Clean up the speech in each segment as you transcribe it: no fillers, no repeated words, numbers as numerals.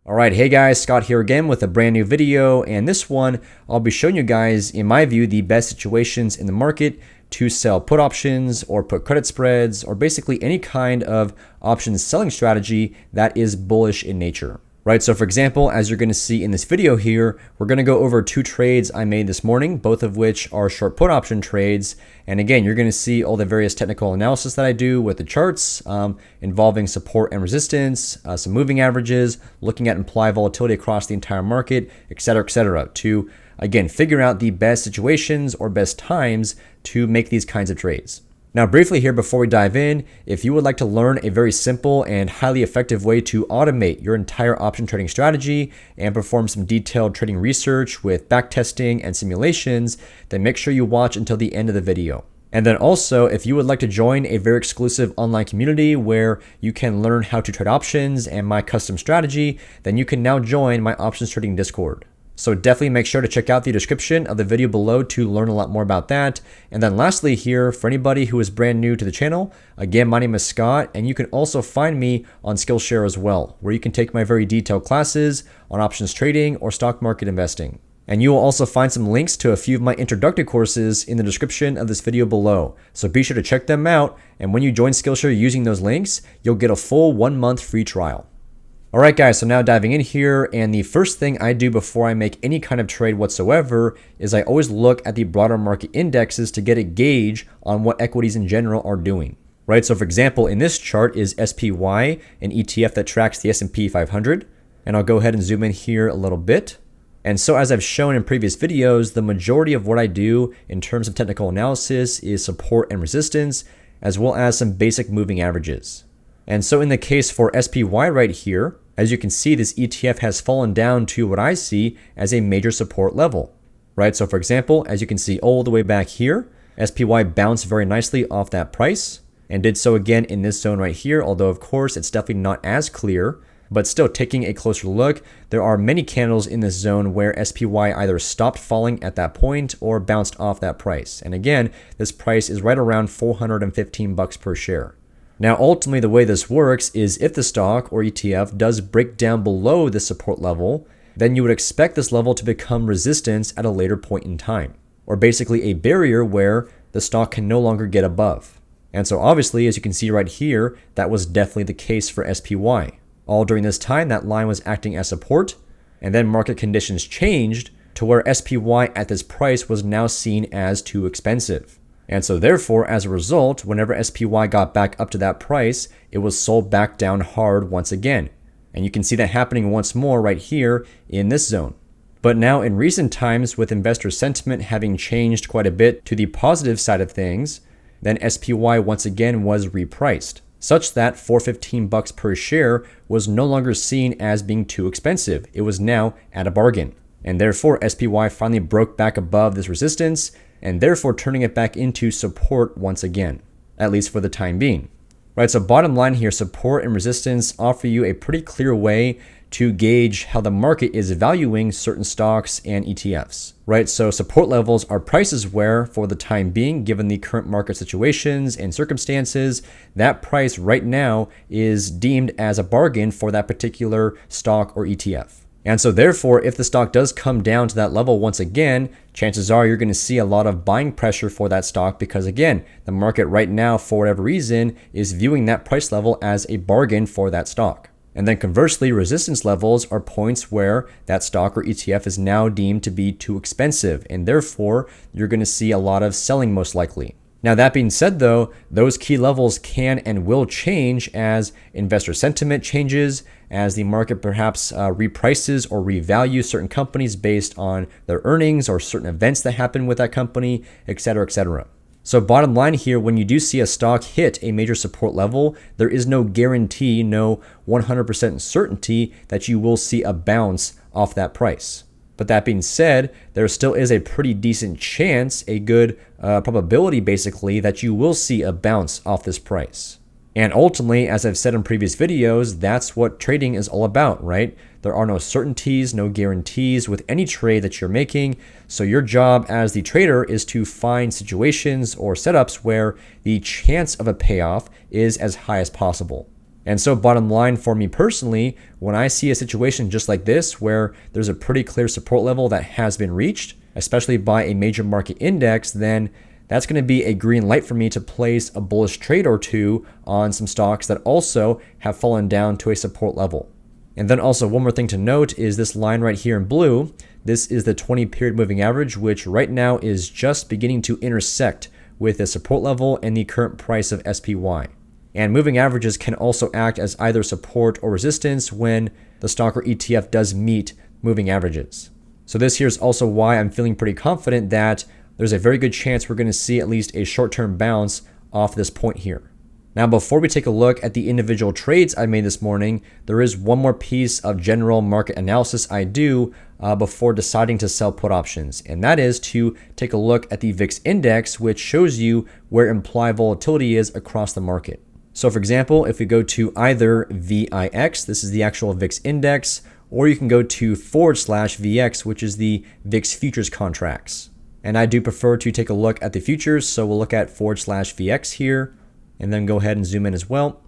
Alright, hey guys, Scott here again with a brand new video, and this one I'll be showing you guys, in my view, the best situations in the market to sell put options or put credit spreads or basically any kind of options selling strategy that is bullish in nature. Right, so for example, as you're going to see in this video here, we're going to go over two trades I made this morning, both of which are short put option trades. And again, you're going to see all the various technical analysis that I do with the charts involving support and resistance, some moving averages, looking at implied volatility across the entire market, etc., to again figure out the best situations or best times to make these kinds of trades. Now, briefly here before we dive in, if you would like to learn a very simple and highly effective way to automate your entire option trading strategy and perform some detailed trading research with backtesting and simulations, then make sure you watch until the end of the video. And then also, if you would like to join a very exclusive online community where you can learn how to trade options and my custom strategy, then you can now join my options trading Discord. So definitely make sure to check out the description of the video below to learn a lot more about that. And then lastly here, for anybody who is brand new to the channel, again, my name is Scott, and you can also find me on SKILLSHARE as well, where you can take my very detailed classes on options trading or stock market investing. And you will also find some links to a few of my introductory courses in the description of this video below. So be sure to check them out. And when you join SKILLSHARE using those links, you'll get a full 1 month free trial. Alright guys, so now diving in here, and the first thing I do before I make any kind of trade whatsoever is I always look at the broader market indexes to get a gauge on what equities in general are doing. Right, so for example, in this chart is SPY, an ETF that tracks the S&P 500, and I'll go ahead and zoom in here a little bit. And so as I've shown in previous videos, the majority of what I do in terms of technical analysis is support and resistance, as well as some basic moving averages. And so in the case for SPY right here, as you can see, this ETF has fallen down to what I see as a major support level, right? So for example, as you can see all the way back here, SPY bounced very nicely off that price and did so again in this zone right here. Although of course, it's definitely not as clear, but still taking a closer look, there are many candles in this zone where SPY either stopped falling at that point or bounced off that price. And again, this price is right around 415 bucks per share. Now, ultimately, the way this works is if the stock or ETF does break down below the support level, then you would expect this level to become resistance at a later point in time, or basically a barrier where the stock can no longer get above. And so obviously, as you can see right here, that was definitely the case for SPY. All during this time, that line was acting as support, and then market conditions changed to where SPY at this price was now seen as too expensive. And so therefore, as a result, whenever SPY got back up to that price, it was sold back down hard once again. And you can see that happening once more right here in this zone. But now in recent times, with investor sentiment having changed quite a bit to the positive side of things, then SPY once again was repriced, such that 415 bucks per share was no longer seen as being too expensive. It was now at a bargain. And therefore, SPY finally broke back above this resistance, and therefore turning it back into support once again, at least for the time being. Right, so bottom line here, support and resistance offer you a pretty clear way to gauge how the market is valuing certain stocks and ETFs. Right, so support levels are prices where, for the time being, given the current market situations and circumstances, that price right now is deemed as a bargain for that particular stock or ETF. And so therefore, if the stock does come down to that level once again, chances are you're going to see a lot of buying pressure for that stock because again, the market right now, for whatever reason, is viewing that price level as a bargain for that stock. And then conversely, resistance levels are points where that stock or ETF is now deemed to be too expensive, and therefore you're going to see a lot of selling most likely. Now, that being said, though, those key levels can and will change as investor sentiment changes, as the market perhaps reprices or revalues certain companies based on their earnings or certain events that happen with that company, etc. So bottom line here, when you do see a stock hit a major support level, there is no guarantee, no 100% certainty that you will see a bounce off that price. But that being said, there still is a pretty decent chance, a good probability basically, that you will see a bounce off this price. And ultimately, as I've said in previous videos, that's what trading is all about, right? There are no certainties, no guarantees with any trade that you're making. So your job as the trader is to find situations or setups where the chance of a payoff is as high as possible. And so bottom line for me personally, when I see a situation just like this, where there's a pretty clear support level that has been reached, especially by a major market index, then that's going to be a green light for me to place a bullish trade or two on some stocks that also have fallen down to a support level. And then also one more thing to note is this line right here in blue. This is the 20 period moving average, which right now is just beginning to intersect with the support level and the current price of SPY. And moving averages can also act as either support or resistance when the stock or ETF does meet moving averages. So this here is also why I'm feeling pretty confident that there's a very good chance we're going to see at least a short-term bounce off this point here. Now, before we take a look at the individual trades I made this morning, there is one more piece of general market analysis I do before deciding to sell put options, and that is to take a look at the VIX index, which shows you where implied volatility is across the market. So for example, if we go to either VIX, this is the actual VIX index, or you can go to /VX, which is the VIX futures contracts. And I do prefer to take a look at the futures, so we'll look at /VX here, and then go ahead and zoom in as well.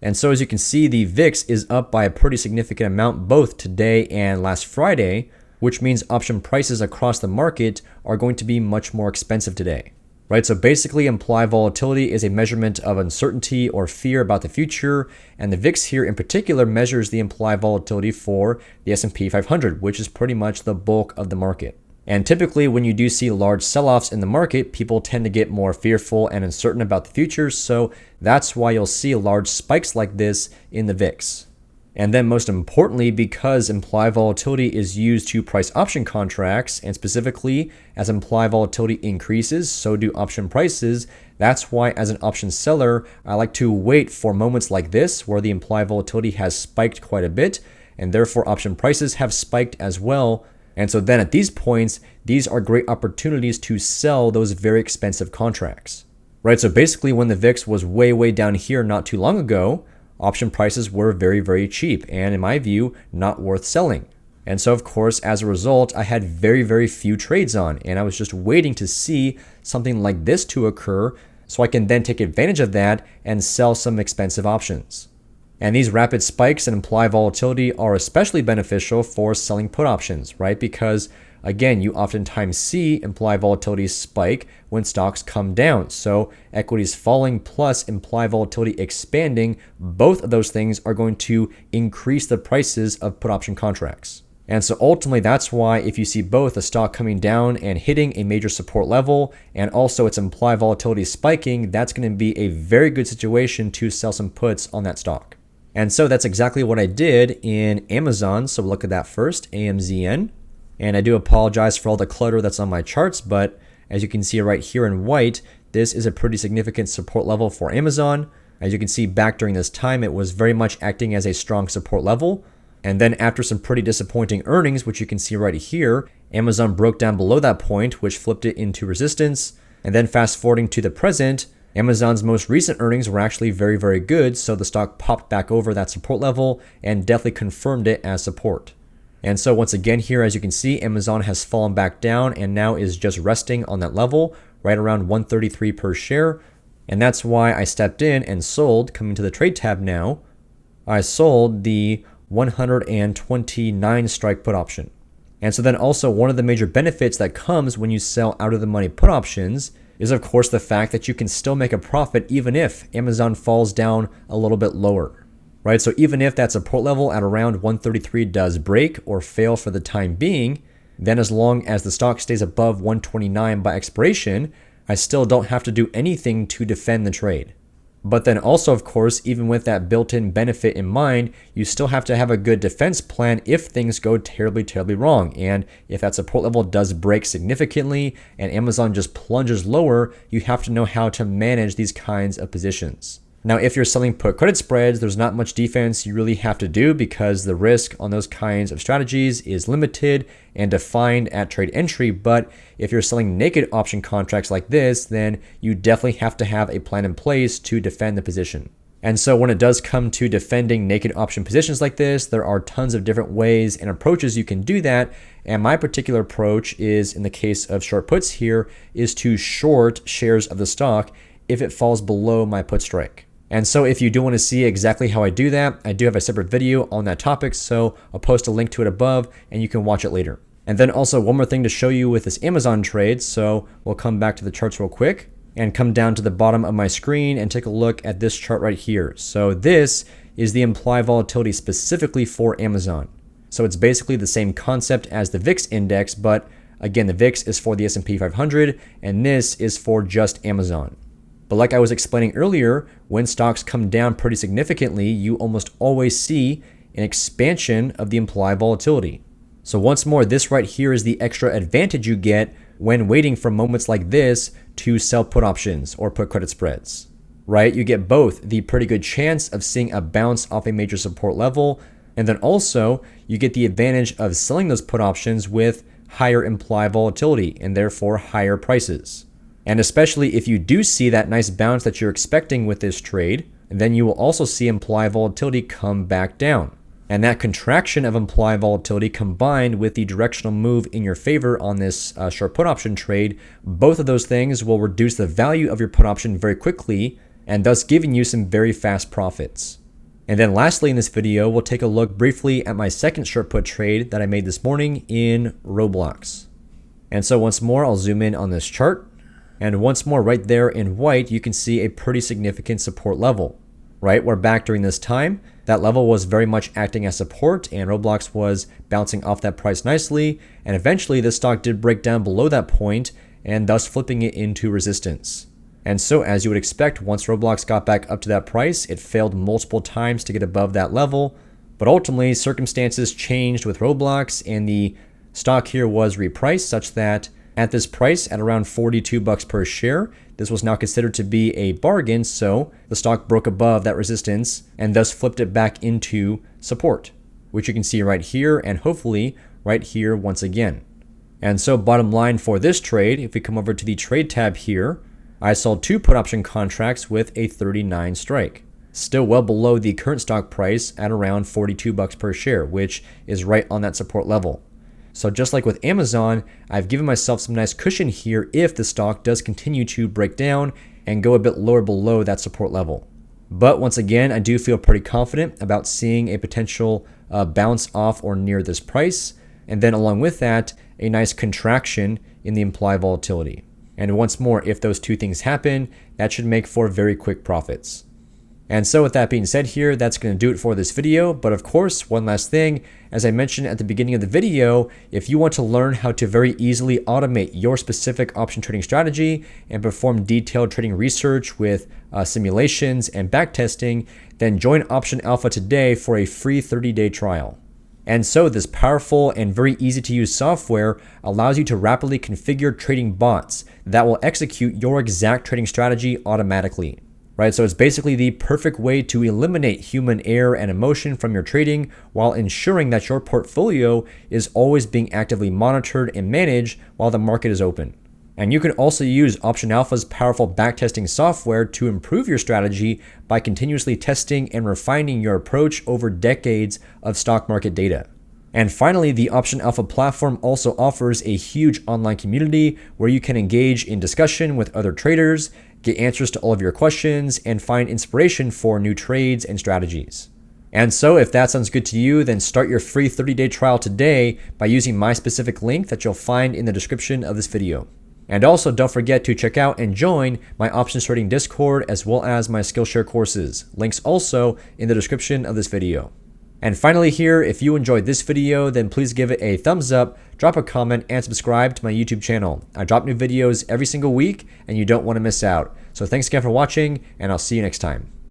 And so as you can see, the VIX is up by a pretty significant amount both today and last Friday, which means option prices across the market are going to be much more expensive today. Right, so basically implied volatility is a measurement of uncertainty or fear about the future, and the VIX here in particular measures the implied volatility for the S&P 500, which is pretty much the bulk of the market. And typically when you do see large sell-offs in the market, people tend to get more fearful and uncertain about the future, so that's why you'll see large spikes like this in the VIX. And then most importantly, because implied volatility is used to price option contracts, and specifically as implied volatility increases, so do option prices. That's why as an option seller, I like to wait for moments like this where the implied volatility has spiked quite a bit, and therefore option prices have spiked as well. And so then at these points, these are great opportunities to sell those very expensive contracts. Right, so basically when the VIX was way down here not too long ago, option prices were very cheap and in my view, not worth selling. And so of course, as a result, I had very few trades on, and I was just waiting to see something like this to occur so I can then take advantage of that and sell some expensive options. And these rapid spikes in implied volatility are especially beneficial for selling put options, right? Because again, you oftentimes see implied volatility spike when stocks come down. So equities falling plus implied volatility expanding, both of those things are going to increase the prices of put option contracts. And so ultimately, that's why if you see both a stock coming down and hitting a major support level, and also its implied volatility spiking, that's going to be a very good situation to sell some puts on that stock. And so that's exactly what I did in Amazon. So we'll look at that first, AMZN. And I do apologize for all the clutter that's on my charts, but as you can see right here in white, this is a pretty significant support level for Amazon. As you can see back during this time, it was very much acting as a strong support level. And then after some pretty disappointing earnings, which you can see right here, Amazon broke down below that point, which flipped it into resistance. And then fast forwarding to the present, Amazon's most recent earnings were actually very good, so the stock popped back over that support level and definitely confirmed it as support. And so once again here, as you can see, Amazon has fallen back down and now is just resting on that level right around 133 per share. And that's why I stepped in and sold. Coming to the trade tab now, I sold the 129 strike put option. And so then also one of the major benefits that comes when you sell out of the money put options is of course the fact that you can still make a profit even if Amazon falls down a little bit lower. Right, so even if that support level at around 133 does break or fail for the time being, then as long as the stock stays above 129 by expiration, I still don't have to do anything to defend the trade. But then also, of course, even with that built-in benefit in mind, you still have to have a good defense plan if things go terribly wrong. And if that support level does break significantly and Amazon just plunges lower, you have to know how to manage these kinds of positions. Now, if you're selling put credit spreads, there's not much defense you really have to do because the risk on those kinds of strategies is limited and defined at trade entry. But if you're selling naked option contracts like this, then you definitely have to have a plan in place to defend the position. And so when it does come to defending naked option positions like this, there are tons of different ways and approaches you can do that. And my particular approach is, in the case of short puts here, is to short shares of the stock if it falls below my put strike. And so if you do want to see exactly how I do that, I do have a separate video on that topic, so I'll post a link to it above and you can watch it later. And then also one more thing to show you with this Amazon trade. So we'll come back to the charts real quick and come down to the bottom of my screen and take a look at this chart right here. So this is the implied volatility specifically for Amazon. So it's basically the same concept as the VIX index, but again, the VIX is for the S&P 500 and this is for just Amazon. But like I was explaining earlier, when stocks come down pretty significantly, you almost always see an expansion of the implied volatility. So once more, this right here is the extra advantage you get when waiting for moments like this to sell put options or put credit spreads, right? You get both the pretty good chance of seeing a bounce off a major support level, and then also you get the advantage of selling those put options with higher implied volatility and therefore higher prices. And especially if you do see that nice bounce that you're expecting with this trade, then you will also see implied volatility come back down. And that contraction of implied volatility combined with the directional move in your favor on this short put option trade, both of those things will reduce the value of your put option very quickly and thus giving you some very fast profits. And then lastly in this video, we'll take a look briefly at my second short put trade that I made this morning in Roblox. And so once more, I'll zoom in on this chart. And once more, right there in white, you can see a pretty significant support level, right? Where back during this time, that level was very much acting as support and Roblox was bouncing off that price nicely. And eventually the stock did break down below that point and thus flipping it into resistance. And so as you would expect, once Roblox got back up to that price, it failed multiple times to get above that level. But ultimately, circumstances changed with Roblox and the stock here was repriced such that at this price, at around $42 per share, this was now considered to be a bargain, so the stock broke above that resistance and thus flipped it back into support, which you can see right here and hopefully right here once again. And so bottom line for this trade, if we come over to the trade tab here, I sold 2 put option contracts with a 39 strike, still well below the current stock price at around $42 per share, which is right on that support level. So just like with Amazon, I've given myself some nice cushion here if the stock does continue to break down and go a bit lower below that support level. But once again, I do feel pretty confident about seeing a potential bounce off or near this price. And then along with that, a nice contraction in the implied volatility. And once more, if those two things happen, that should make for very quick profits. And so with that being said here, that's going to do it for this video. But of course, one last thing, as I mentioned at the beginning of the video, if you want to learn how to very easily automate your specific option trading strategy and perform detailed trading research with simulations and backtesting, then join Option Alpha today for a free 30-day trial. And so this powerful and very easy to use software allows you to rapidly configure trading bots that will execute your exact trading strategy automatically. Right, so it's basically the perfect way to eliminate human error and emotion from your trading while ensuring that your portfolio is always being actively monitored and managed while the market is open. And you can also use Option Alpha's powerful backtesting software to improve your strategy by continuously testing and refining your approach over decades of stock market data. And finally, the Option Alpha platform also offers a huge online community where you can engage in discussion with other traders, get answers to all of your questions, and find inspiration for new trades and strategies. And so if that sounds good to you, then start your free 30-day trial today by using my specific link that you'll find in the description of this video. And also don't forget to check out and join my options trading Discord as well as my SKILLSHARE courses. Links also in the description of this video. And finally here, if you enjoyed this video, then please give it a thumbs up, drop a comment, and subscribe to my YouTube channel. I drop new videos every single week, and you don't want to miss out. So thanks again for watching, and I'll see you next time.